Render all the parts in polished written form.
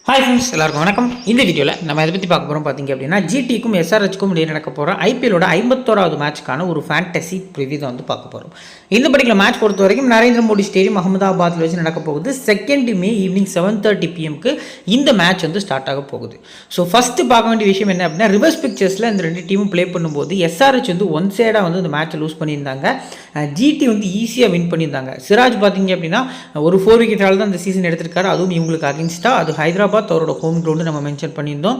Hi friends, எல்லாருக்கும் வணக்கம். இந்த வீடியோவில் நம்ம இதை பற்றி பார்க்க போகிறோம் பார்த்தீங்க அப்படின்னா ஜிடிக்கும் எஸ்ஆர்ஹெச்க்கும் இடையே நடக்க போகிற ஐபிஎல்லோட 51வது மேட்ச்க்கான ஒரு ஃபேண்டசி ப்ரிவியூ தான் வந்து பார்க்க போகிறோம். இந்த பர்டிகுலர் மேட்ச் பொறுத்த வரைக்கும் நரேந்திர மோடி ஸ்டேடியம் அகமதாபாத்தில் வச்சு நடக்க போகுது. 2 மே ஈவினிங் 7:30 PM இந்த மேட்ச் வந்து ஸ்டார்ட் ஆக போகுது. ஸோ ஃபஸ்ட்டு பார்க்க வேண்டிய விஷயம் என்ன அப்படின்னா, ரிவர்ஸ் பிக்சர்ஸில் இந்த ரெண்டு டீமும் ப்ளே பண்ணும்போது எஸ்ஆர்ஹெச் வந்து ஒன் சைடாக வந்து இந்த மேட்ச்சை லூஸ் பண்ணியிருந்தாங்க. ஜிடி வந்து ஈஸியாக வின் பண்ணியிருந்தாங்க. சிராஜ் பார்த்தீங்க அப்படின்னா ஒரு 4 விக்கெட்டால் தான் இந்த சீசன் எடுத்திருக்காரு. அதுவும் இவங்களுக்கு அகேன்ஸ்டாக அது ஹைதராபாத் அவரோட ஹோம் கிரவுண்டு நம்ம மென்ஷன் பண்ணியிருந்தோம்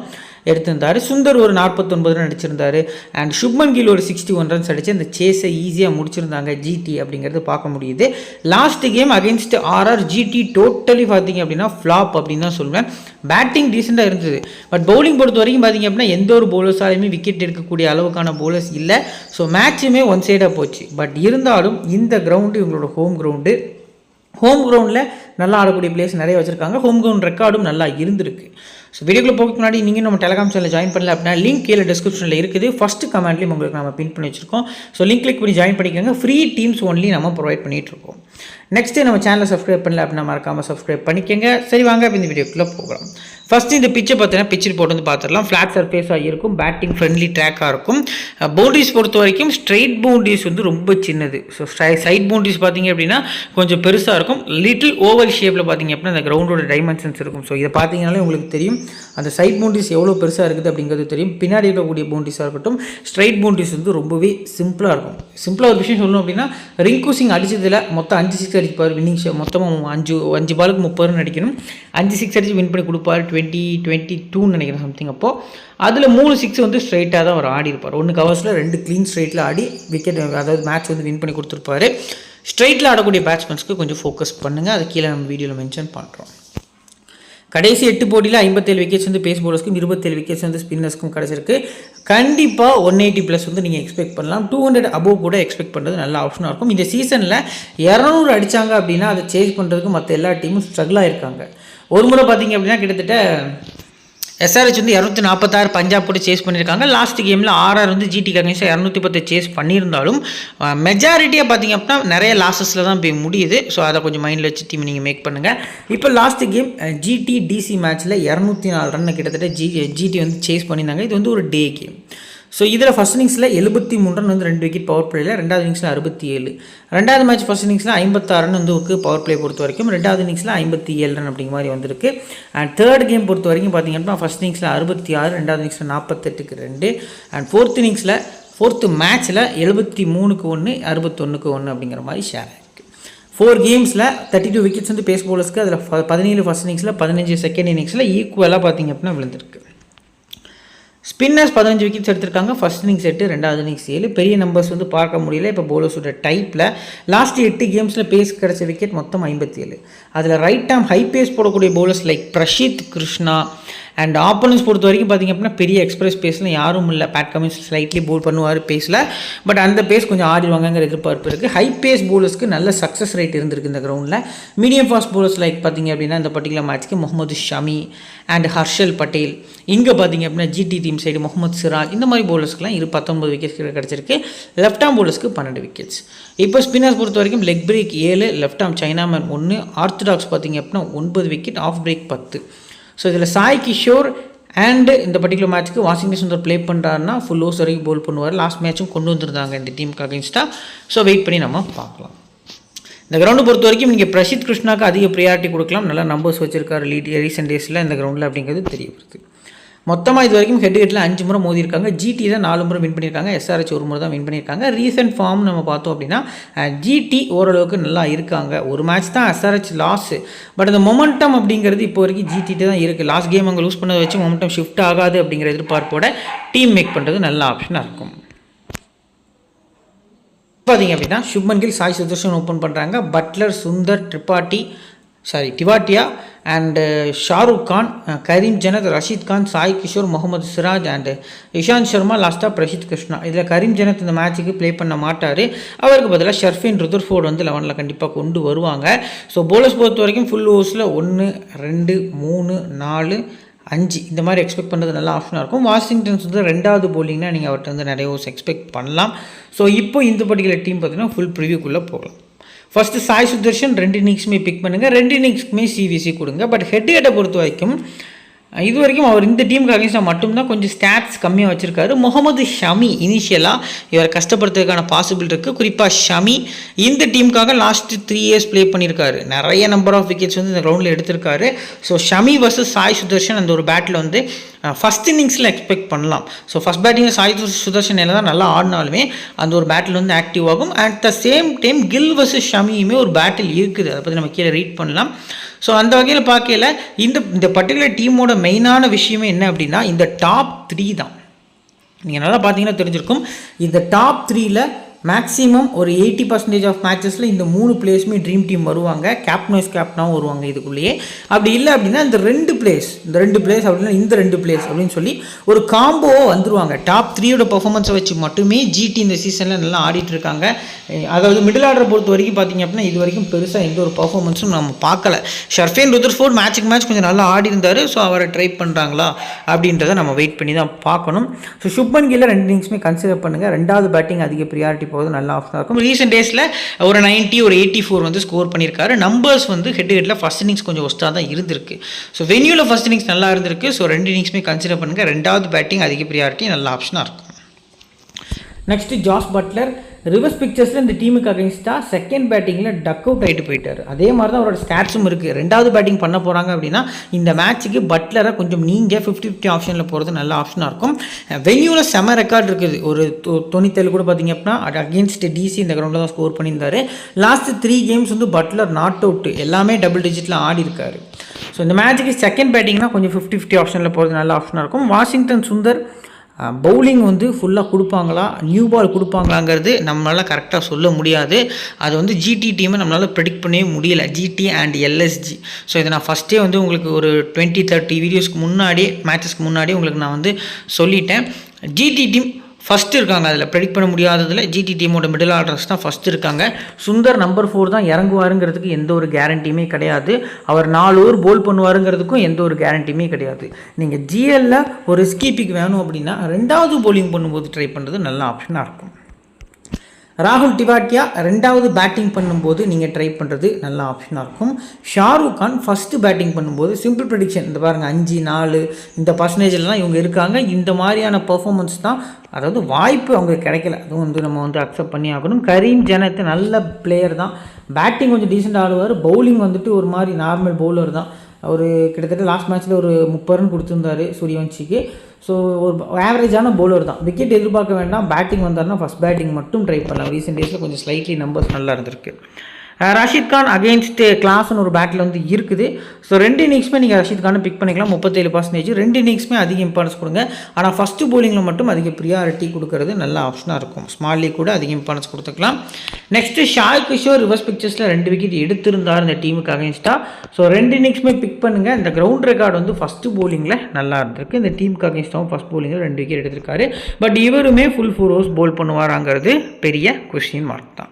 எடுத்திருந்தார். சுந்தர் ஒரு 49 ரன் அடிச்சிருந்தார். அண்ட் சுப்மன் கில் ஒரு 61 ரன்ஸ் அடித்து அந்த சேஸை ஈஸியாக முடிச்சிருந்தாங்க ஜிடி அப்படிங்கிறது பார்க்க முடியுது. Last game against RR GT totally பார்த்தீங்க அப்படின்னா ஃப்ளாப் அப்படின்னு தான் சொல்லுவேன். பேட்டிங் டீசெண்டாக இருந்தது, பட் பவுலிங் பொறுத்த வரைக்கும் பார்த்தீங்க அப்படின்னா எந்த ஒரு பவுலர்ஸாலையுமே விக்கெட் எடுக்கக்கூடிய அளவுக்கான பவுலர்ஸ் இல்லை. ஸோ மேட்சுமே ஒன் சைடாக போச்சு. பட் இருந்தாலும் இந்த கிரவுண்டு இவங்களோட ஹோம் கிரவுண்டில் நல்லா ஆடக்கூடிய பிளேஸ் நிறைய வச்சுருக்காங்க. ஹோம் கிரவுண்ட் ரெக்கார்டும் நல்லா இருந்திருக்கு. ஸோ வீடியோக்குள்ளே போகிறதுக்கு முன்னாடி நீங்கள் நம்ம டெலிகிராம் சேனலில் ஜாயின் பண்ணல அப்படின்னா லிங்க் கீழே டிஸ்கிரிப்ஷனில் இருக்குது. ஃபஸ்ட்டு கமெண்ட்லேயும் உங்களுக்கு நம்ம பின் பண்ணி வச்சுருக்கோம். ஸோ லிங்க் கிளிக் பண்ணி ஜாயின் பண்ணிக்கோங்க. ஃப்ரீ டீம்ஸ் ஒன்லி நம்ம ப்ரொவைட் பண்ணிகிட்ருக்கோம். நெக்ஸ்ட்டு நம்ம சேனலை சப்ஸ்கிரைப் பண்ணல அப்படின்னா மறக்காமல் சப்ஸ்கிரைப் பண்ணிக்கோங்க. சரி, வாங்க இப்போ இந்த வீடியோக்குள்ளே போகலாம். ஃபஸ்ட்டு இந்த பிச்சை பார்த்தீங்கன்னா பிச்சு போட்டு வந்து பார்த்துடலாம். ஃப்ளாட் சர்ஃபேஸாக இருக்கும், பேட்டிங் ஃப்ரெண்ட்லி ட்ராக்காக இருக்கும். பவுண்டரிஸ் பொறுத்த வரைக்கும் ஸ்ட்ரெயிட் பவுண்டரிஸ் வந்து ரொம்ப சின்னது. ஸோ சைட் பவுண்டரிஸ் பார்த்தீங்க அப்படின்னா கொஞ்சம் பெருசாக இருக்கும். லிட்டில் ஓவல் ஷேப்பில் பார்த்தீங்க அப்படின்னா அந்த கிரவுண்டோட டைமென்ஷன்ஸ் இருக்கும். ஸோ இதை பார்த்தீங்கனாலே உங்களுக்கு தெரியும் அந்த சைட் பவுண்டரிஸ் எவ்வளோ பெருசாக இருக்குது அப்படிங்கிறது தெரியும். பின்னாடி இருக்கக்கூடிய பவுண்டரிஸாக இருக்கட்டும், ஸ்ட்ரைட் பவுண்டரிஸ் வந்து ரொம்பவே சிம்பிளாக இருக்கும். சிம்பிளாக ஒரு விஷயம் சொல்லணும் அப்படின்னா, ரிங்கு சிங் அடித்ததில் மொத்தம் 5 6 அடிப்பார். வின்னிங் மொத்தமாக 5 பாலுக்கு 30 ரன் அடிக்கணும். 5 6 அடித்து வின் பண்ணி கொடுப்பார். 2022 நினைக்கிறேன் சம்திங். அப்போது அதில் 3 6 வந்து ஸ்ட்ரைட்டாக தான் அவர் ஆடி இருப்பார். 1 கவர்ஸில் 2 க்ளீன் ஸ்ட்ரைட்டில் ஆடி விக்கெட், அதாவது மேட்ச் வந்து வின் பண்ணி கொடுத்துருப்பாரு. ஸ்ட்ரைட்டில் ஆடக்கூடிய பேட்ஸ்மேன்ஸ்க்கு கொஞ்சம் ஃபோக்கஸ் பண்ணுங்கள். அது கீழே நம்ம வீடியோவில் மென்ஷன் பண்ணுறோம். கடைசி 8 போட்டியில் 57 விக்கெட்ஸ் வந்து பேஸ் பவுலர்ஸ்க்கும் 27 விக்கெட்ஸ் வந்து ஸ்பின்னர்ஸ்க்கும் கிடச்சிருக்கு. கண்டிப்பாக 180+ வந்து நீங்கள் எக்ஸ்பெக்ட் பண்ணலாம். 200 அபோவ் கூட எக்ஸ்பெக்ட் பண்ணுறது நல்ல ஆப்ஷனாக இருக்கும். இந்த சீசனில் 200 அடித்தாங்க அப்படின்னா அதை சேஸ் பண்ணுறதுக்கு மற்ற எல்லா டீமும் ஸ்ட்ரகிள் ஆகிருக்காங்க. ஒரு முறை பார்த்தீங்க அப்படின்னா கிட்டத்தட்ட எஸ்ஆர்ஹெச் வந்து 246 பஞ்சாப் கூட சேஸ் பண்ணியிருக்காங்க. லாஸ்ட் கேமில் ஆர்ஆர் வந்து ஜிடிக்கு அகேன்ஸ்டாக 210 சேஸ் பண்ணியிருந்தாலும் மெஜாரிட்டியாக பார்த்தீங்க அப்படின்னா நிறைய லாஸஸில் தான் போய் முடியுது. ஸோ அதை கொஞ்சம் மைண்டில் வச்சு டீம் நீங்கள் மேக் பண்ணுங்கள். இப்போ லாஸ்ட் கேம் ஜிடி டிசி மேட்ச்சில் 204 ரன் கிட்டத்தட்ட ஜிடி வந்து சேஸ் பண்ணியிருந்தாங்க. இது வந்து ஒரு டே கேம். ஸோ இதில் ஃபஸ்ட் இன்னிங்ஸில் 73 ரன் வந்து 2 விக்கெட் பவர் பிளேயில், ரெண்டாவது இன்னிங்ஸில் 67. ரெண்டாவது மேட்ச் ஃபஸ்ட் இன்னிங்ஸில் 56 ரன் வந்து ஒரு பவர் பிளே பொறுத்த வரைக்கும், ரெண்டாவது இன்னிங்ஸில் 57 ரன் அப்படிங்கிற மாதிரி வந்திருக்கு. அண்ட் தேர்ட் கேம் பொறுத்த வரைக்கும் பார்த்தீங்க அப்படின்னா ஃபஸ்ட் இன்னிங்ஸில் 66, ரெண்டாவது இன்னிங்ஸில் 48க்கு 2, அண்ட் ஃபோர்த்து மேட்ச்சில் 73க்கு 1, 61க்கு 1 அப்படிங்கிற மாதிரி ஷேர் ஆகிருக்கு. 4 கேம்ஸில் 32 விக்கெட்ஸ் வந்து பேஸ் பவுலர்ஸ்க்கு, அதில் 17 ஃபஸ்ட் இன்னிங்ஸில், 15 செகண்ட் இன்னிங்ஸில் ஈக்குவலாக பார்த்தீங்க அப்படின்னா விழுந்திருக்கு. ஸ்பின்னர்ஸ் 15 விக்கெட்ஸ் எடுத்திருக்காங்க. ஃபஸ்ட் இன்னிங்ஸ் 8, ரெண்டாவது இன்னிங்ஸ் 7. பெரிய நம்பர்ஸ் வந்து பார்க்க முடியல. இப்போ பவுலர்ஸோட டைப்பில் லாஸ்ட் 8 கேம்ஸில் பேஸ் கிடச்ச விக்கெட் மொத்தம் 57. அதில் ரைட் ஆம் ஹை பேஸ் போடக்கூடிய bowlers like Prasidh Krishna and opponents பொறுத்த வரைக்கும் பார்த்திங்க அப்படின்னா பெரிய எக்ஸ்பிரஸ் பேஸில் யாரும் இல்லை. பேட் கமின்ஸ் ஸ்லைட்லி போல் பண்ணுவார் பேஸில், பட் அந்த பேஸ் கொஞ்சம் ஆடிடுவாங்கங்கிற எதிர்பார்ப்பு இருக்குது. ஹை பேஸ் பவுலர்ஸ்க்கு நல்ல சக்ஸஸ் ரேட் இருந்திருக்கு இந்த கிரவுண்டில். மீடியம் ஃபாஸ்ட் பவுலர்ஸ் லைக் பார்த்திங்க அப்படின்னா இந்த பர்டிகுலர் மேட்ச்க்கு முகமது ஷமி அண்ட் ஹர்ஷல் பட்டேல், இங்கே பார்த்திங்க அப்படின்னா GT team side Mohammed Siraj, இந்த மாதிரி பவுலர்ஸ்க்குலாம் 19 விக்கெட்ஸ் கிடச்சிருக்கு. Left arm பவுலர்ஸ்க்கு 12 wickets. இப்போ ஸ்பின்னர்ஸ் பொறுத்த வரைக்கும் leg break 7, left arm chinaman 1, orthodox பார்த்திங்க அப்படின்னா 9 விக்கெட், ஆஃப் பிரேக் 10. ஸோ இதில் சாய் கிஷோர் அண்ட் இந்த பர்டிகுலர் மேட்ச்சுக்கு வாஷிங்டன் சுந்தர் ப்ளே பண்ணுறாருன்னா ஃபுல் ஓவர்ஸ் வரைக்கும் போல் பண்ணுவார். லாஸ்ட் மேட்சும் கொண்டு வந்திருந்தாங்க இந்த டீமுக்கு அகேன்ஸ்டாக. ஸோ வெயிட் பண்ணி நம்ம பார்க்கலாம். இந்த கிரவுண்டை பொறுத்த வரைக்கும் நீங்கள் பிரசித் கிருஷ்ணாவுக்கு அதிக ப்ரியாரிட்டி கொடுக்கலாம். நல்லா நம்பர்ஸ் வச்சிருக்காரு ரீசெண்ட் டேஸில் இந்த கிரவுண்டில் அப்படிங்கிறது தெரிய வருது. மொத்தமாக இது வரைக்கும் ஹெட்டில் 5 முறை மோதி இருக்காங்க. ஜிடி தான் 4 முறை வின் பண்ணியிருக்காங்க. எஸ்ஆர்ஹெச் 1 முறை தான் வின் பண்ணியிருக்காங்க. ரீசெண்ட் ஃபார்ம் நம்ம பார்த்தோம் அப்படின்னா ஜிடி ஓரளவுக்கு நல்லா இருக்காங்க. ஒரு மேட்ச் தான் எஸ்ஆர்ஹெச் லாஸு, பட் அந்த மொமெண்டம் அப்படிங்கிறது இப்போ வரைக்கும் ஜிடிட்டு தான் இருக்குது. லாஸ்ட் கேம் அங்கே லூஸ் பண்ணதை வச்சு மொமெண்டம் ஷிஃப்ட் ஆகாது அப்படிங்கிற எதிர்பார்ப்போட டீம் மேக் பண்ணுறது நல்ல ஆப்ஷனாக இருக்கும். பார்த்தீங்க அப்படின்னா சுப்மன் கில், சாய் சுதர்ஷன் ஓப்பன் பண்ணுறாங்க. Buttler, Sundar, Tewatia and Shahrukh Khan, Karim Janat, Rashid Khan, Sai Kishore, Mohammed Siraj and Ishant Sharma, லாஸ்ட்டாக பிரஷித் கிருஷ்ணா. இதில் கரீம் ஜனத் இந்த மேட்ச்சுக்கு ப்ளே பண்ண மாட்டார். அவருக்கு பதிலாக ஷர்ஃபின் ருதர்ஃபோர்டு வந்து 11ல் கண்டிப்பாக கொண்டு வருவாங்க. ஸோ பவுலர்ஸ் பொறுத்த வரைக்கும் ஃபுல் ஓவர்ஸில் 1, 2, 3, 4, 5 இந்த மாதிரி எக்ஸ்பெக்ட் பண்ணுறது நல்ல ஆப்ஷனாக இருக்கும். வாஷிங்டன்ஸ் வந்து 2வது பவுலிங்னா நீங்கள் அவர்கிட்ட வந்து நிறைய ஓவர்ஸ் எக்ஸ்பெக்ட் பண்ணலாம். ஸோ இப்போ இந்த பர்டிகுலர் டீம் பார்த்தீங்கன்னா ஃபுல் ப்ரிவியூக்குள்ளே போகலாம். ஃபஸ்ட்டு சாய் சுதர்ஷன் 2 இன்னிங்ஸுமே பிக் பண்ணுங்கள். 2 இன்னிங்ஸ்க்குமே சிவிசி கொடுங்க. பட் ஹெட்டை பொறுத்த வரைக்கும் இது வரைக்கும் அவர் இந்த டீமுக்கு அகேன்ஸ்டாக மட்டும்தான் கொஞ்சம் ஸ்டாட்ஸ் கம்மியாக வச்சுருக்காரு. முகமது ஷமி இனிஷியலாக இவரை கஷ்டப்படுறதுக்கான பாசிபிள் இருக்குது. குறிப்பாக ஷமி இந்த டீமுக்காக லாஸ்ட்டு 3 இயர்ஸ் ப்ளே பண்ணியிருக்காரு. நிறைய நம்பர் ஆஃப் விக்கெட்ஸ் வந்து இந்த கிரவுண்டில் எடுத்திருக்காரு. ஸோ ஷமி வர்சஸ் சாய் சுதர்ஷன் அந்த ஒரு பேட்டில் வந்து ஃபஸ்ட் இன்னிங்ஸில் எக்ஸ்பெக்ட் பண்ணலாம். ஸோ ஃபஸ்ட் பேட்டிங்கில் சாய் சுதர்ஷன் என்ன தான் நல்லா ஆடினாலுமே அந்த ஒரு பேட்டில் வந்து ஆக்டிவ் ஆகும். At the same time Gill versus ஷமியுமே ஒரு பேட்டில் இருக்குது. அதை பற்றி நம்ம கீழே ரீட் பண்ணலாம். ஸோ அந்த வகையில் பார்க்கல இந்த பர்டிகுலர் டீமோட மெயினான விஷயமே என்ன அப்படின்னா இந்த டாப் 3 தான். நீங்கள் நல்லா பார்த்தீங்கன்னா தெரிஞ்சிருக்கும். இந்த டாப் 3ல் மேக்ஸிமம் ஒரு 80% ஆஃப் மேட்சஸில் இந்த 3 பிளேஸுமே ட்ரீம் டீம் வருவாங்க. கேப்டனாகவும் வருவாங்க இதுக்குள்ளேயே. அப்படி இல்லை அப்படின்னா இந்த 2 பிளேஸ் அப்படின்னா இந்த 2 பிளேஸ் அப்படின்னு சொல்லி ஒரு காம்போவாக வந்துருவாங்க. டாப் 3யோட பர்ஃபார்மன்ஸை வச்சு மட்டுமே ஜிடி இந்த சீசனில் நல்லா ஆடிட்டு இருக்காங்க. அதாவது மிடில் ஆர்டரை பொறுத்த வரைக்கும் பார்த்தீங்க அப்படின்னா இது வரைக்கும் பெருசாக எந்த ஒரு பர்ஃபார்மன்ஸும் நம்ம பார்க்கல. ஷர்ஃபேன் ருதர்ஃபோர்ட் மேட்ச் கொஞ்சம் நல்லா ஆடி இருந்தார். ஸோ அவரை ட்ரை பண்ணுறாங்களா அப்படின்றத நம்ம வெயிட் பண்ணி தான் பார்க்கணும். ஸோ சுப்மன் கில்ல 2 இன்னிங்ஸுமே கன்சிடர் பண்ணுங்கள். 2வது பேட்டிங் அதிக ப்ரியாரிட்டி போகிறது நல்ல ஆப்ஷனாக இருக்கும். ரீசெண்ட் டேஸில் ஒரு 90 ஒரு 84 வந்து ஸ்கோர் பண்ணியிருக்காரு. நம்பர்ஸ் வந்து ஹெட்டில் ஃபர்ஸ்ட் இன்னிங்ஸ் கொஞ்சம் ஒஸ்ட்டாக தான் இருந்திருக்கு. ஸோ வென்யூவில் ஃபர்ஸ்ட் இன்னிங்ஸ் நல்லா இருந்திருக்கு. ஸோ 2 இன்னிங்ஸுமே கன்சிடர் பண்ணுங்கள். 2வது பேட்டிங் அதிக ப்ரியாரிட்டி நல்ல ஆப்ஷனாக இருக்கும். நெக்ஸ்ட்டு ஜாஸ் பட்லர் ரிவர்ஸ் பிக்சர்ஸில் இந்த டீமுக்கு அகேன்ஸ்டாக செகண்ட் பேட்டிங்கில் டக் அவுட் ஆகிட்டு போயிட்டார். அதே மாதிரி தான் அவரோட ஸ்டாட்ஸும் இருக்குது. 2வது பேட்டிங் பண்ண போகிறாங்க அப்படின்னா இந்த மேட்ச்சுக்கு பட்லரை கொஞ்சம் நீங்கள் 50-50 ஆப்ஷனில் போகிறது நல்ல ஆப்ஷனாக இருக்கும். வென்யூவில் செம ரெக்கார்ட் இருக்குது. ஒரு 97 கூட பார்த்தீங்க அப்படின்னா அகேன்ஸ்ட் டிசி இந்த கிரவுண்டில் தான் ஸ்கோர் பண்ணியிருந்தார். லாஸ்ட் 3 கேம்ஸ் வந்து பட்லர் நாட் அவுட் எல்லாமே டபுள் டிஜிட்டில் ஆடி இருக்காரு. ஸோ இந்த மேட்ச்சுக்கு செகண்ட் பேட்டிங்னா கொஞ்சம் 50-50 ஆப்ஷனில் போகிறது நல்ல ஆப்ஷனாக இருக்கும். வாஷிங்டன் சுந்தர் பவுலிங் வந்து ஃபுல்லாக கொடுப்பாங்களா, நியூ பால் கொடுப்பாங்களாங்கிறது நம்மளால் கரெக்டாக சொல்ல முடியாது. அது வந்து ஜிடி டீமை நம்மளால் ப்ரெடிக்ட் பண்ணவே முடியலை. GT and LSG. ஸோ இதை நான் ஃபஸ்ட்டே வந்து உங்களுக்கு ஒரு 20-30 வீடியோஸ்க்கு முன்னாடி மேட்சஸ்க்கு முன்னாடி உங்களுக்கு நான் வந்து சொல்லிட்டேன். ஜிடி டீம் ஃபஸ்ட்டு இருக்காங்க. அதில் ப்ரெடிக்ட் பண்ண முடியாததில் ஜிடி டீமோட மிடில் ஆர்டர்ஸ் தான் ஃபஸ்ட்டு இருக்காங்க. சுந்தர் நம்பர் 4 தான் இறங்குவாருங்கிறதுக்கு எந்த ஒரு கேரண்டியுமே கிடையாது. அவர் 4 ஓவர் போல் பண்ணுவாருங்கிறதுக்கும் எந்த ஒரு கேரண்டியுமே கிடையாது. நீங்கள் ஜிஎல்ல ஒரு ரிஸ்கி பிக் வேணும் அப்படின்னா 2வது போலிங் பண்ணும்போது ட்ரை பண்ணுறது நல்ல ஆப்ஷனாக இருக்கும். ராகுல் டிவாட்டியா 2வது பேட்டிங் பண்ணும்போது நீங்கள் ட்ரை பண்ணுறது நல்ல ஆப்ஷனாக இருக்கும். ஷாருக் கான் ஃபஸ்ட்டு பேட்டிங் பண்ணும்போது சிம்பிள் ப்ரெடிக்ஷன் இந்த பாருங்கள் 5-4 இந்த பர்சன்டேஜில் இவங்க இருக்காங்க. இந்த மாதிரியான பர்ஃபார்மன்ஸ் தான், அதாவது வாய்ப்பு அவங்களுக்கு கிடைக்கல. அதுவும் வந்து நம்ம வந்து அக்செப்ட் பண்ணி ஆகணும். கரீம் ஜனத் நல்ல பிளேயர் தான். பேட்டிங் கொஞ்சம் டீசெண்ட் ஆடுவார். பவுலிங் வந்துட்டு ஒரு மாதிரி நார்மல் பவுலர் தான். அவர் கிட்டத்தட்ட லாஸ்ட் மேட்ச்சில் ஒரு 30 ரன் கொடுத்துருந்தாரு சூரியவன்ஷிக்கு. ஸோ ஒரு ஆவரேஜான பவுலர் தான். விக்கெட் எதிர்பார்க்க வேண்டாம். பேட்டிங் வந்தார்னா ஃபஸ்ட் பேட்டிங் மட்டும் ட்ரை பண்ணலாம். ரீசெண்ட் டேஸில் கொஞ்சம் ஸ்லைட்லி நம்பர்ஸ் நல்லா இருந்திருக்கு. ரஷீத் கான் அகெயின்ஸ்ட் கிளாஸ்னு ஒரு பேட்டில் வந்து இருக்குது. ஸோ 2 இன்னிங்ஸுமே நீங்கள் ரஷீத் கானை பிக் பண்ணிக்கலாம். 37%. 2 இன்னிங்ஸுமே அதிக இம்பார்ட்டன்ஸ் கொடுங்க. ஆனால் ஃபஸ்ட்டு போலிங்கில் மட்டும் அதிக ப்ரியாரிட்டி கொடுக்கறது நல்ல ஆப்ஷனாக இருக்கும். ஸ்மால் லீக் கூட அதிக இம்பார்ட்டன்ஸ் கொடுத்துக்கலாம். நெக்ஸ்ட்டு ஷாய் கிஷோர் ரிவர்ஸ் பிக்சர்ஸில் 2 விக்கெட் எடுத்திருந்தார் இந்த டீமுக்கு அகெயின்ஸ்டாக. ஸோ 2 இன்னிங்ஸுமே பிக் பண்ணுங்கள். இந்த கிரவுண்ட் ரெக்கார்டு வந்து ஃபஸ்ட்டு போலிங்கில் நல்லா இருந்திருக்கு. இந்த டீமுக்கு அகெயின்ஸ்டாகவும் ஃபஸ்ட் போலிங்கில் 2 விக்கெட் எடுத்திருக்காரு. பட் இவருமே ஃபுல் 4 ஓவர்ஸ் போல் பண்ணுவாராங்கிறது பெரிய கொஸ்டின் மார்க் தான்.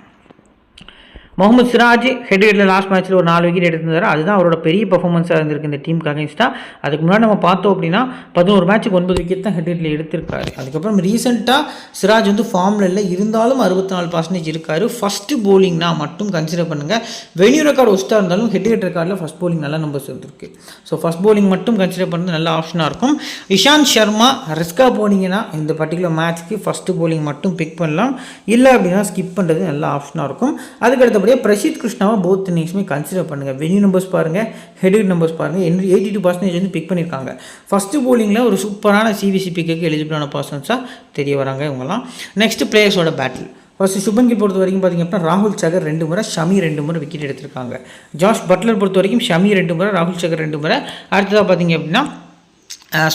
முகமது சிராஜ் ஹெட்ல லாஸ்ட் மேட்ச்சில் ஒரு 4 விக்கெட் எடுத்திருந்தார். அதுதான் அவரோட பெரிய பர்ஃபார்மன்ஸாக இருந்திருக்கு இந்த டீமுக்கு அகேன்ஸ்டாக. அதுக்கு முன்னாடி நம்ம பார்த்தோம் அப்படின்னா 11 மேட்ச்சுக்கு 9 விக்கெட் தான் ஹெட்ல எடுத்திருக்காரு. அதுக்கப்புறம் ரீசெண்டாக சிராஜ் வந்து ஃபார்மில் இல்லை, இருந்தாலும் 64% இருக்கார். ஃபஸ்ட்டு போலிங்னா மட்டும் கன்சிடர் பண்ணுங்கள். வென்யூ ரெக்கார்டு ஒஸ்ட்டாக இருந்தாலும் ஹெட் ரெக்கார்டில் ஃபஸ்ட் போலிங் நல்ல நம்பர்ஸ் இருந்திருக்கு. ஸோ ஃபஸ்ட் போலிங் மட்டும் கன்சிடர் பண்ணுறது நல்ல ஆப்ஷனாக இருக்கும். இஷாந்த் சர்மா ரிஸ்காக போனீங்கன்னா இந்த பர்டிகுலர் மேட்ச்க்கு ஃபஸ்ட்டு போலிங் மட்டும் பிக் பண்ணலாம். இல்லை அப்படின்னா ஸ்கிப் பண்ணுறது நல்ல ஆப்ஷனாக இருக்கும். அதுக்கடுத்து பிரசித் கிருஷ்ணாவை போத் இன்னிங்ஸுமே கன்சிடர் பண்ணுங்கள். வென்யூ நம்பர்ஸ் பாருங்கள், ஹெட் நம்பர்ஸ் பாருங்கள். 82% வந்து பிக் பண்ணியிருக்காங்க. ஃபஸ்ட்டு போலிங்கில் ஒரு சூப்பரான சிவிசி பிக்கு எலிஜிபிளான பர்சன்ஸாக தெரிய வராங்க இவங்கலாம். நெக்ஸ்ட் பிளேயர்ஸோட பேட்டில். ஃபஸ்ட்டு சுப்மன் கில் பொறுத்த வரைக்கும் பார்த்திங்க அப்படின்னா ராகுல் சகர் 2 முறை, ஷமி 2 முறை விக்கெட் எடுத்திருக்காங்க. ஜாஸ் பட்லர் பொறுத்த வரைக்கும் ஷமி 2 முறை, ராகுல் சகர் 2 முறை. அடுத்ததாக பார்த்திங்க அப்படின்னா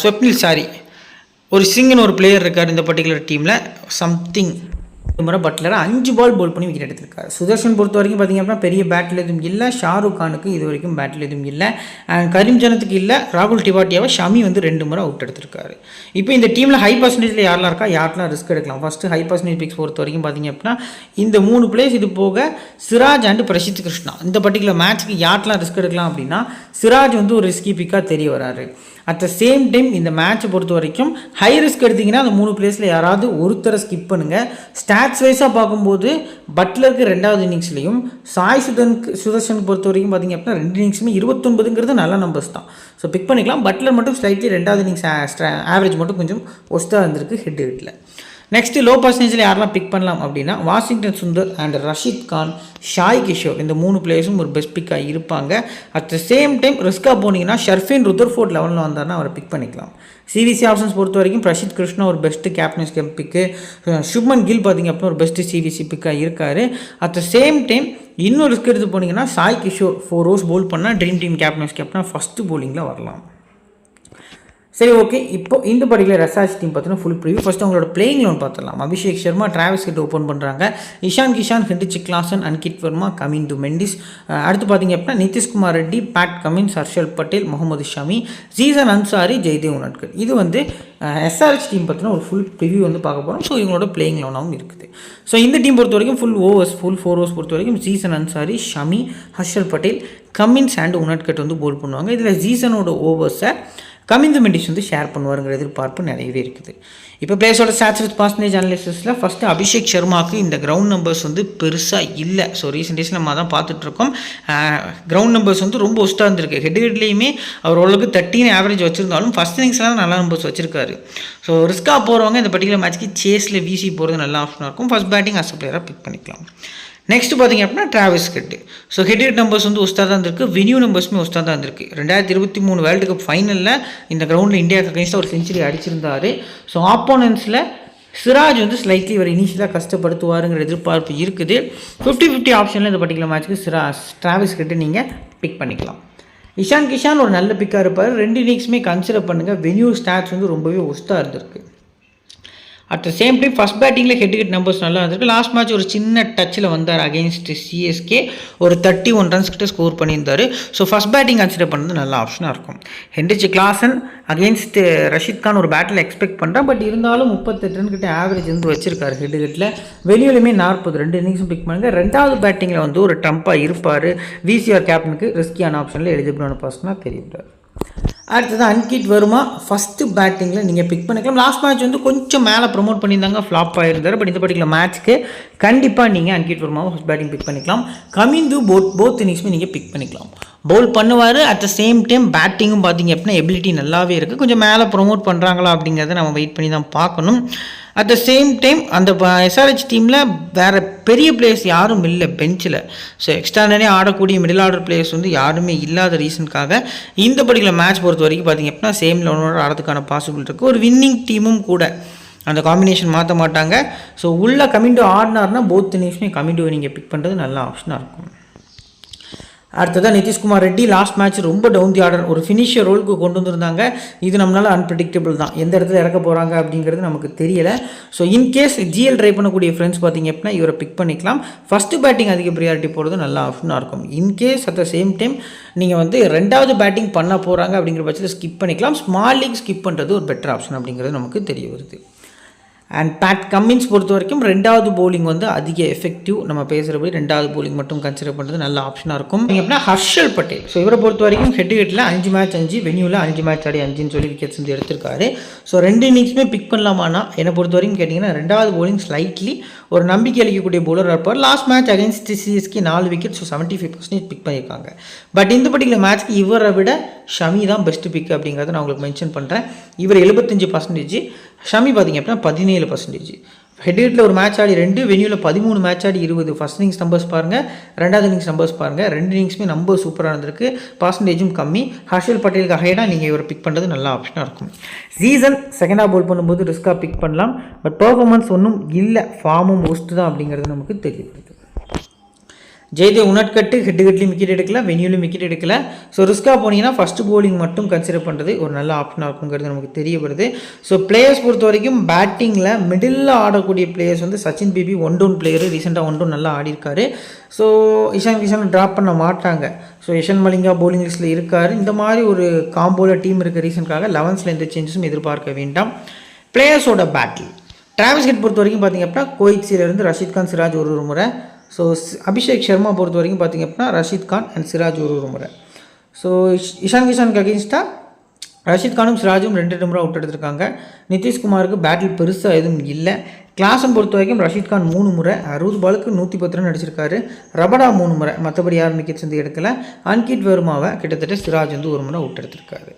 ஸ்வப்னில் சாரி ஒரு சிங்னு ஒரு பிளேயர் இருக்கார் இந்த பர்டிகுலர் டீமில். சம்திங் முறை பட்லர் 5 பால் போல் பண்ணி விக்கெட் எடுத்திருக்காரு. சுதர்ஷன் பொறுத்த வரைக்கும் பார்த்திங்க அப்படின்னா பெரிய பேட்டில் எதுவும் இல்லை. ஷாருக் கானுக்கு இது வரைக்கும் பேட்டில் எதுவும் இல்லை. அண்ட் கரீம் ஜனத்துக்கு இல்லை. ராகுல் டிவாட்டியாவை ஷமி வந்து 2 முறை அவுட் எடுத்திருக்காரு. இப்போ இந்த டீமில் ஹை பர்சன்டேஜில் யாரெல்லாம் இருக்கா, யாரெல்லாம் ரிஸ்க் எடுக்கலாம். ஃபஸ்ட்டு ஹை பர்சன்டேஜ் பிக்ஸ் பொறுத்த வரைக்கும் பார்த்திங்க அப்படின்னா இந்த 3 பிளேஸ். இது போக சிராஜ் அண்ட் பிரசித் கிருஷ்ணா. இந்த பர்டிகுலர் மேட்ச்க்கு யாரெல்லாம் ரிஸ்க் எடுக்கலாம் அப்படின்னா சிராஜ் வந்து ஒரு ரிஸ்கி பிக்காக தெரிய வராரு. அட் த சேம் டைம் இந்த மேட்ச்சை பொறுத்த வரைக்கும் ஹை ரிஸ்க் எடுத்திங்கன்னா அந்த 3 பிளேஸில் யாராவது ஒருத்தரை ஸ்கிப் பண்ணுங்கள். ஸ்டாட்ஸ் வைஸாக பார்க்கும்போது பட்லருக்கு 2வது இன்னிங்ஸ்லையும் சாய் சுதர்ஷனுக்கு பொறுத்த வரைக்கும் பார்த்திங்க அப்படின்னா 2 இன்னிங்ஸுமே 29ங்கிறது நல்ல நம்பர்ஸ் தான். ஸோ பிக் பண்ணிக்கலாம். பட்லர் மட்டும் ஸ்லைட்லி 2வது இன்னிங்ஸ் ஆவரேஜ் மட்டும் கொஞ்சம் ஒஸ்ட்டாக இருந்திருக்கு ஹெட் ஹிட்டில். நெக்ஸ்ட்டு லோ பர்சன்டேஜில் யாரெல்லாம் பிக் பண்ணலாம் அப்படின்னா வாஷிங்டன் சுந்தர் அண்ட் ரஷீத் கான், ஷாய் கிஷோர் இந்த 3 பிளேயர்ஸும் ஒரு பெஸ்ட் பிக்காக இருப்பாங்க. அட் த சேம் டைம் ரிஸ்க்காக போனீங்கன்னா ஷர்ஃபின் ருதர்ஃபோர்ட் லெவலில் வந்தார்னா அவரை பிக் பண்ணிக்கலாம். சிவிசி ஆப்ஷன்ஸ் பொறுத்த வரைக்கும் பிரசித் கிருஷ்ணா ஒரு பெஸ்ட்டு கேப்டன்ஸ் பிக்கு, சுப்மன் கில் பார்த்திங்க அப்படின்னா ஒரு பெஸ்ட்டு சிவிசி பிக்காக இருக்கார். அட் த சேம் டைம் இன்னொரு ரிஸ்க் எடுத்து போனீங்கன்னா சாய் கிஷோர் 4 ஓவர்ஸ் போல் பண்ணால் ட்ரீம் டீம் கேப்டனாக ஃபஸ்ட்டு போலிங்கில் வரலாம். சரி, ஓகே. இப்போ இந்த பர்டிகுலர் எஸ்ஆர்ஹெச் டீம் பார்த்தீங்கன்னா ஃபுல் ப்ரிவியூ. ஃபஸ்ட்டு அவங்களோட பிளேயிங் லெவன் பார்த்துடலாம். Abhishek Sharma Travis Head open பண்ணுறாங்க. Ishan Kishan, Heinrich Klaasen, Ankit Verma, Kamindu Mendis. அடுத்து பார்த்தீங்க அப்படின்னா நிதிஷ்குமார் ரெட்டி, பேட் கமின்ஸ், ஹர்ஷல் பட்டேல், முகமது ஷமி, ஜீசன் அன்சாரி, ஜெய்தேவ் உனட்கர். இது வந்து எஸ்ஆர்ஹெச் டீம் பார்த்தீங்கன்னா ஒரு ஃபுல் ப்ரிவியூ வந்து பார்க்க போகிறோம். ஸோ இவங்களோட பிளேயிங் லெவனாகவும் இருக்குது. ஸோ இந்த டீம் பொறுத்த வரைக்கும் ஃபுல் 4 ஓவர்ஸ் பொறுத்த வரைக்கும் ஜீசன் அன்சாரி, ஷமி, ஹர்ஷல் பட்டேல், கமின்ஸ் அண்ட் உனட்கட் வந்து போல் பண்ணுவாங்க. இதில் ஜீசனோட ஓவர்ஸை கமிந்து மெண்டிஸ் வந்து ஷேர் பண்ணுவாருங்கிற எதிர்பார்ப்பு நிறையவே இருக்குது. இப்போ பிளேயர்ஸோட ஸ்டாட்ஸ் வித் பர்சன்டேஜ் அனாலிசிஸில் ஃபஸ்ட்டு அபிஷேக் சர்மாவுக்கு இந்த கிரவுண்ட் நம்பர்ஸ் வந்து பெருசாக இல்லை. ஸோ ரீசெண்ட் டேஸில் நம்ம தான் பார்த்துட்ருக்கோம். கிரவுண்ட் நம்பர்ஸ் வந்து ரொம்ப ஒஸ்ட்டாக இருந்திருக்கு. ஹெட்லேயுமே அவர் ஓரளவுக்கு 13 ஆவரேஜ் வச்சுருந்தாலும் ஃபஸ்ட் இன்னிங்ஸ்லாம் நல்ல நம்பர்ஸ் வச்சிருக்காரு. ஸோ ரிஸ்க்காக போகிறவங்க இந்த பர்டிகுலர் மேட்ச்க்கு சேஸில் வீசி போகிறது நல்ல ஆப்ஷனாக இருக்கும். ஃபஸ்ட் பேட்டிங் அஸ் பிளேயராக பிக் பண்ணிக்கலாம். நெக்ஸ்ட் பார்த்திங்க அப்படின்னா Travis head. So head numbers வந்து ஒஸ்ட்டாக தான் இருந்திருக்கு. வென்யூ நம்பர்ஸுமே ஒஸ்ட்டாக தான் இருந்திருக்கு. 2023 வேர்ல்டு கப் ஃபைனலில் இந்த கிரவுண்டில் இந்தியாவுக்கு அகைன்ஸ்டாக ஒரு செஞ்சுரி அடிச்சிருந்தார். ஸோ ஆப்போனன்ஸில் சிராஜ் வந்து ஸ்லைட்லி ஒரு இனிஷியலாக கஷ்டப்படுத்துவாருங்கிற எதிர்பார்ப்பு இருக்குது. 50-50 ஆப்ஷனில் இந்த பர்டிகுலர் மேட்ச்சுக்கு டிராவிஸ் ஹெட் நீங்கள் பிக் பண்ணிக்கலாம். இஷான் கிஷான் ஒரு நல்ல பிக்காக இருப்பார். 2 இன்னிங்ஸுமே கன்சிடர் பண்ணுங்கள். வென்யூ ஸ்டாட்ஸ் வந்து ரொம்பவே ஒஸ்ட்டாக இருந்திருக்கு. At the same time first பேட்டிங்கில் ஹெட் நம்பர்ஸ் நல்லா இருந்திருக்கு. லாஸ்ட் மேட்ச் ஒரு சின்ன டச்சில் வந்தார் அகெயின்ஸ்ட் சிஎஸ்கே. ஒரு 31 ரன்ஸ் கிட்ட ஸ்கோர் பண்ணியிருந்தார். ஸோ ஃபஸ்ட் பேட்டிங் கன்சிடர் பண்ணுறது நல்ல ஆப்ஷனாக இருக்கும். Heinrich Klaasen against Rashid Khan ஒரு பேட்டில் எக்ஸ்பெக்ட் பண்ணுறேன். பட் இருந்தாலும் 38 ரன் கிட்ட ஆவரேஜ் வந்து வச்சிருக்காரு ஹெட்டில். வெளியிலுமே 40 2 இன்னிங்ஸும் பிக் பண்ணுங்க. 2வது பேட்டிங்கில் வந்து ஒரு ட்ரம்ப்பாக இருப்பார். விசிஆர் கேப்டனுக்கு ரிஸ்கியான ஆப்ஷனில் எலிஜிபிளான பர்சனாக தெரியுறாரு. அடுத்தது அன்கிட் வர்மா ஃபஸ்ட்டு பேட்டிங்கில் நீங்கள் பிக் பண்ணிக்கலாம். லாஸ்ட் மேட்ச் வந்து கொஞ்சம் மேலே ப்ரொமோட் பண்ணியிருந்தாங்க, ஃப்ளாப் ஆகிருந்தார். பட் இந்த பர்டிகுலர் மேட்ச்க்கு கண்டிப்பாக நீங்கள் அன்கிட் வர்மாவை ஃபஸ்ட் பேட்டிங் பிக் பண்ணிக்கலாம். கமிந்து போத் இன்னிங்ஸுமே நீங்கள் பிக் பண்ணிக்கலாம். பவுல் பண்ணுவார். அட் த சேம் டைம் பேட்டிங்கும் பார்த்தீங்க அப்படின்னா எபிலிட்டி நல்லாவே இருக்குது. கொஞ்சம் மேலே ப்ரொமோட் பண்ணுறாங்களா அப்படிங்கிறத நம்ம வெயிட் பண்ணி தான் பார்க்கணும். அட் த சேம் டைம் அந்த எஸ்ஆர்ஹெச் டீமில் வேறு பெரிய பிளேயர்ஸ் யாரும் இல்லை பெஞ்சில். ஸோ எக்ஸ்ட்ரானே ஆடக்கூடிய மிடில் ஆர்டர் பிளேயர்ஸ் வந்து யாருமே இல்லாத ரீசனுக்காக இந்த பர்டிகுலர் மேட்ச் பொறுத்த வரைக்கும் பார்த்திங்க அப்படின்னா சேம் லெவனோட ஆடுறதுக்கான பாசிபிள் இருக்குது. ஒரு வின்னிங் டீமும் கூட அந்த காம்பினேஷன் மாற்ற மாட்டாங்க. ஸோ உள்ள கமிண்டோ ஆடினார்னா போத் இன்னிங்ஸுமே கமிண்டோவை நீங்கள் பிக் பண்ணுறது நல்ல ஆப்ஷனாக இருக்கும். அடுத்ததான் நிதிஷ்குமார் ரெட்டி லாஸ்ட் மேட்ச் ரொம்ப டவுன் தி ஆர்டர் ஒரு ஃபினிஷர் ரோலுக்கு கொண்டு வந்திருந்தாங்க. இது நம்மளால் அன்பிரடிக்டபிள் தான். எந்த இடத்துல இறக்க போகிறாங்க அப்படிங்கிறது நமக்கு தெரியலை. ஸோ இன்கேஸ் ஜிஎல் ட்ரை பண்ணக்கூடிய ஃப்ரெண்ட்ஸ் பார்த்தீங்க அப்படின்னா இவரை பிக் பண்ணிக்கலாம். ஃபஸ்ட்டு பேட்டிங் அதிக ப்ரியாரிட்டி போடுறது நல்ல ஆப்ஷனாக இருக்கும். In case at the same time நீங்கள் வந்து 2வது பேட்டிங் பண்ண போகிறாங்க அப்படிங்கிற பட்சத்தில் ஸ்கிப் பண்ணிக்கலாம். ஸ்மால் லீக் ஸ்கிப் பண்ணுறது ஒரு பெட்டர் ஆப்ஷன் அப்படிங்கிறது நமக்கு தெரிய வருது. அண்ட் பேட் கமின்ஸ் பொறுத்த வரைக்கும் 2வது போலிங் வந்து அதிக எஃபெக்டிவ். நம்ம பேசுகிறபடி 2வது போலிங் மட்டும் கன்சிடர் பண்ணுறது நல்ல ஆப்ஷனாக இருக்கும். எப்படின்னா ஹர்ஷல் பட்டேல். ஸோ இவரை பொறுத்த வரைக்கும் ஹெட்டில் 5 மேட்ச் 5, வென்யூவில் 5 மேட்ச் ஆடி 5ன்னு சொல்லி விக்கெட்ஸ் வந்து எடுத்திருக்காரு. ஸோ 2 இன்னிங்ஸுமே பிக் பண்ணலாமான்னா என்னை பொறுத்த வரைக்கும் கேட்டிங்கன்னா 2வது போலிங் ஸ்லைட்லி ஒரு நம்பிக்கை அளிக்கக்கூடிய போலர் இருப்பார். Last match against CSK 4 wicket. So 75% pick பண்ணியிருக்காங்க. பட் இந்த பர்டிகுலர் மேட்ச்க்கு இவரை விட ஷமி தான் பெஸ்ட்டு பிக் அப்படிங்கிறத நான் உங்களுக்கு மென்ஷன் பண்ணுறேன். இவர் 75%, ஷமி பார்த்திங்க அப்படின்னா 17%. ஹெட்ஹிட்டில் ஒரு மேட்ச் ஆடி 2, வென்யூவில் 13 மேட்ச் ஆடி 20. ஃபஸ்ட் இன்னிங்ஸ் நம்பர்ஸ் பாருங்கள், 2வது இன்னிங்ஸ் நம்பர்ஸ் பாருங்கள். 2 இன்னிங்ஸுமே நம்பர் சூப்பராக இருந்திருக்கு. பர்சன்டேஜும் கம்மி. ஹர்ஷல் பட்டேலுக்கு ஹைடாக நீங்கள் இவரை பிக் பண்ணுறது நல்ல ஆப்ஷனாக இருக்கும். சீசன் செகண்டாக போல் பண்ணும்போது ரிஸ்க்காக பிக் பண்ணலாம். பட் பர்ஃபார்மன்ஸ் ஒன்றும் இல்லை, ஃபார்மும் ஒஸ்ட்டு தான் அப்படிங்கிறது நமக்கு தெரியுது. ஜெய்தேவ் உனட்கட்டு ஹெட்லேயும் விக்கெட் எடுக்கல, வென்யூலையும் விக்கெட் எடுக்கல. ஸோ ரிஸ்க்காக போனீங்கன்னா ஃபஸ்ட்டு போலிங் மட்டும் கன்சிடர் பண்ணுறது ஒரு நல்ல ஆப்ஷனாக இருக்குங்கிறது நமக்கு தெரிய வருது. ஸோ பிளேயர்ஸ் பொறுத்த வரைக்கும் பேட்டிங்கில் மிடில் ஆடக்கூடிய பிளேயர்ஸ் வந்து சச்சின் பேபி 1 டவுன் பிளேயர். ரீசெண்டாக 1 டவுன் நல்லா ஆடிருக்காரு. ஸோ இஷான் கிஷான் ட்ராப் பண்ண மாட்டாங்க. ஸோ யஷன் மலிங்கா போலிங் லிஸ்ட்டில் இருக்கார். இந்த மாதிரி ஒரு காம்போல டீம் இருக்க ரீசனுக்காக 11th எந்த சேஞ்சஸும் எதிர்பார்க்க வேண்டாம். பிளேயர்ஸோட பேட்டில் டிராவிஸ் ஹெட் பொறுத்த வரைக்கும் பார்த்திங்க அப்படின்னா கோயிட்ஸிலேருந்து ரஷீத் கான், சிராஜ் ஒரு முறை. ஸோ அபிஷேக் சர்மா பொறுத்த வரைக்கும் பார்த்திங்க அப்படின்னா ரஷீத் கான் அண்ட் சிராஜ் ஒரு முறை. ஸோ இஷான் கிஷானுக்கு அகெயின்ஸ்டாக ரஷீத் கானும் சிராஜும் 2 நம்பர் அவுட் எடுத்திருக்காங்க. நிதிஷ்குமாருக்கு பேட்டில் பெருசாக எதுவும் இல்லை. கிளாஸை பொறுத்த வரைக்கும் ரஷீத் கான் 3 முறை 60 பாலுக்கு 110 ரன் அடிச்சிருக்காரு. ரபடா 3 முறை, மற்றபடி யாரும் விக்கெட்ஸ் வந்து எடுக்கல. அன்கிட் வர்மாவை கிட்டத்தட்ட சிராஜ் வந்து 1 முறை அவுட் எடுத்திருக்காரு.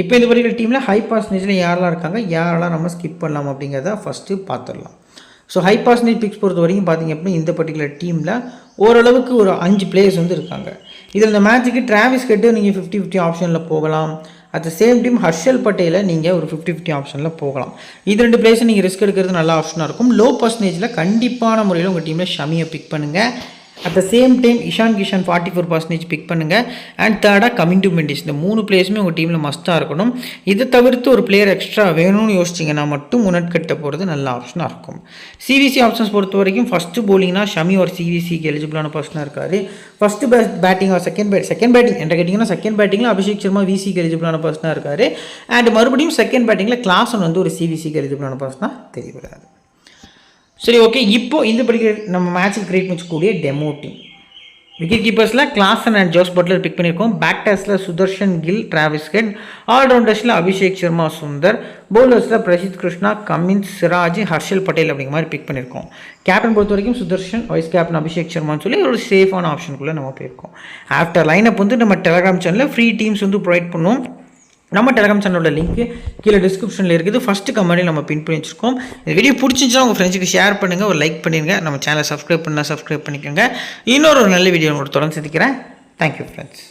இப்போ இந்த பர்டிகுலர் டீமில் ஹை பர்சன்டேஜில் யாரெல்லாம் இருக்காங்க, யாரெல்லாம் நம்ம ஸ்கிப் பண்ணலாம் அப்படிங்கிறத ஃபஸ்ட்டு பார்த்துடலாம். ஸோ ஹை பர்சன்டேஜ் பிக்ஸ் பொறுத்த வரைக்கும் பார்த்திங்க அப்படின்னா இந்த பர்டிகுலர் டீமில் ஓரளவுக்கு ஒரு 5 பிளேயர்ஸ் வந்து இருக்காங்க. இதில் இந்த மேட்ச்சுக்கு டிராவிஸ் ஹெட்டு நீங்கள் 50-50 ஆப்ஷனில் போகலாம். At the same time Harshal பட்டேலை நீங்கள் ஒரு 50-50 ஆப்ஷனில் போகலாம். இது 2 பிளேஸை நீங்கள் ரிஸ்க் எடுக்கிறது நல்ல ஆப்ஷனாக இருக்கும். லோ பர்சன்டேஜில் கண்டிப்பான முறையில் உங்கள் டீமில் ஷமியை பிக் பண்ணுங்கள். At the same time Ishan Kishan 44% pick பண்ணுங்கள். அண்ட் தேர்டாக கமிங் டு மெண்டிஸ், இந்த 3 பிளேயர்ஸுமே உங்கள் டீமில் மஸ்ட்டாக இருக்கணும். இதை தவிர்த்து ஒரு பிளேயர் எக்ஸ்ட்ரா வேணும்னு யோசிச்சிங்கன்னா மட்டும் முன்னெட்கட்ட போகிறது நல்ல ஆப்ஷனாக இருக்கும். சிவிசி ஆப்ஷன்ஸ் பொறுத்த வரைக்கும் ஃபஸ்ட்டு போலிங்னா ஷமி ஒரு சிவிசிக்கு எலிஜிபிளான பர்சனாக இருக்கார். First batting or second batting என்ன கேட்டிங்கன்னா செகண்ட் பேட்டிங்கில் அபிஷேக் சர்மா விசிக்கு எலிஜிபிளான பர்சனாக இருக்கார். அண்ட் மறுபடியும் செகண்ட் பேட்டிங்கில் கிளாஸன் வந்து ஒரு சிவிசிக்கு எலிஜிபிளான பர்சனாக தெரியவிடாது. சரி, ஓகே. இப்போது இந்த படிக்கிற நம்ம மேட்ச்சுக்கு கிரியேட் வச்சுக்கூடிய டெமோ டீம் விக்கெட் கீப்பர்ஸில் Klaasen and Jos Buttler pick பண்ணியிருக்கோம். பேட்டர்ஸில் சுதர்ஷன் கில், டிராவிஸ் ஹெட். ஆல்ரவுண்டர்ஸில் அபிஷேக் சர்மா, சுந்தர். பவுலர்ஸில் பிரசித் கிருஷ்ணா, கமின்ஸ், சிராஜ், ஹர்ஷல் பட்டேல் அப்படிங்கிற மாதிரி பிக் பண்ணியிருக்கோம். கேப்டன் பொறுத்த வரைக்கும் சுதர்ஷன், வைஸ் கேப்டன் அபிஷேக் சர்மான்னு சொல்லி ஒரு சேஃபான ஆப்ஷனுக்குள்ளே நம்ம போயிருக்கோம். ஆஃப்டர் லைனப் வந்து நம்ம டெலகிராம் சேனலில் ஃப்ரீ டீம்ஸ் வந்து ப்ரொவைட் பண்ணுவோம். நம்ம டெலகிராம் சேனலோட லிங்க் கீழே டிஸ்கிரிப்ஷனில் இருக்குது. ஃபஸ்ட்டு கமெண்ட்டில் நம்ம பின் பண்ணி வச்சுருக்கோம். இந்த வீடியோ பிடிச்சிருந்துச்சுன்னா உங்கள் ஃப்ரெண்ட்ஸுக்கு ஷேர் பண்ணுங்கள், ஒரு லைக் பண்ணிடுங்க. நம்ம சேனலை சப்ஸ்கிரைப் பண்ணிக்கோங்க. இன்னொரு நல்ல வீடியோ உங்களோட தொடர்ந்து சந்திக்கிறேன். Thank you friends.